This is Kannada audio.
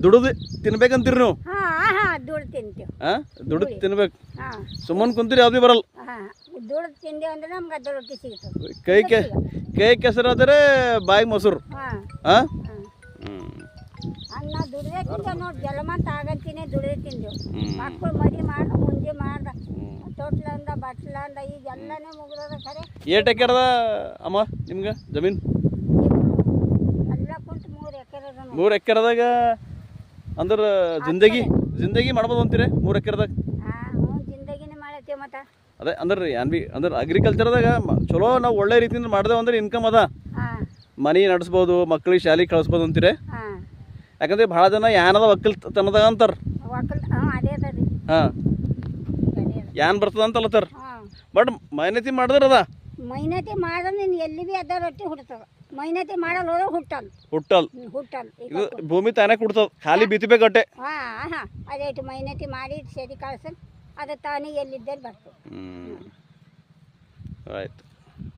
ದುಡಿದು ತಿನ್ಬೇಕಂತೀರಿ ನೀವು? ದುಡ್ಡು ತಿಂತೀವಿ. ದುಡಿದು ತಿನ್ಬೇಕು. ಸುಮ್ಮನೆ ಕುಂತೀರಿ ಯಾವ್ದು ಬರಲ್ಲ. ದುಡ್ಡು ತಿಂದೇವು ಅಂದ್ರೆ ನಮ್ಗೆ ಅದ್ರ ರೊಟ್ಟಿ ಸಿಗ್ತದೆ. ಕೈ ಕೆಸರಾದರೆ ಬಾಯಿ ಮೊಸರು. ಅನ್ನ ದುಡ್ದೇ ತಿಂದೇವು ನೋಡಿ. ಜಲಮಂತ ಆಗಂತೀನಿ ದುಡ್ದೇ ತಿಂದೆವು. ಮಕ್ಕಳು ಮರಿ ಮಾಡ್ದ ಮುಂದೆ ಮಾಡ್ದ ತೊಟ್ಲಂದ ಬಟ್ಲಂದ ಈಗೆಲ್ಲನೇ ಮುಗಿದ ಖರೆ. ಏಟ್ ಎಕರದ ಅಮ್ಮ ನಿಮ್ಗೆ ಜಮೀನು? ಎಲ್ಲ ಕುಂತು 3 ಎಕರೆ. 3 ಎಕರೆದಾಗ ಅಂದ್ರೆ ಜಿಂದಗಿ ಮಾಡ್ಬೋದು ಅಂತೀರಿ 3 ಎಕರೆದಾಗ? ಜಿಂದಗಿನೇ ಮಾಡತ್ತೇವೆ ಮತ್ತೆ. ಅದೇ ಅಂದ್ರೆ ಅಂದ್ರೆ ಅಗ್ರಿಕಲ್ಚರ್ದಾಗ ಚಲೋ ನಾವು ಒಳ್ಳೆ ರೀತಿಯಿಂದ ಮಾಡಿದೆವು ಅಂದ್ರೆ ಇನ್ಕಮ್ ಅದ. ಮನೆ ನಡೆಸ್ಬೋದು, ಮಕ್ಳಿಗೆ ಶಾಲೆಗೆ ಕಳಿಸ್ಬೋದು ಅಂತೀರಿ. ಯಾಕಂದ್ರೆ ಭಾಳ ಜನ ಯಾನದ ಒಕ್ಕಲ್ತನದಾಗ ಅಂತಾರೆ. ಯಾನ್ ಬರ್ತದ ಅಂತ ಅಲ್ಲತ್ತಾರ. ಬಟ್ ಮೈನತಿ ಮಾಡಿದ್ರೆ ಅದ. ಮೈನತಿ ಮಾಡಿದ್ರೆ ನೀನು ಎಲ್ಲಿ ಭೀ ಅದ ರೊಟ್ಟಿ ಹುಡ್ತದ. ಮೈನತಿ ಮಾಡಲ್ಲ ಹೋದ್ರೆ ಹುಟ್ಟಲ್. ಇದು ಭೂಮಿ ತಾನೇ ಕೊಡ್ತದ, ಖಾಲಿ ಬಿತ್ತಬೇಕಟ್ಟೆ. ಅದೇಟು ಮೈನತಿ ಮಾಡಿ ಸೆದಿ ಕಳ್ಸನ್ ಅದು ತಾನೇ ಎಲ್ಲಿದ್ದಲ್ಲಿ ಬರ್ತದೆ. ಆಯ್ತು.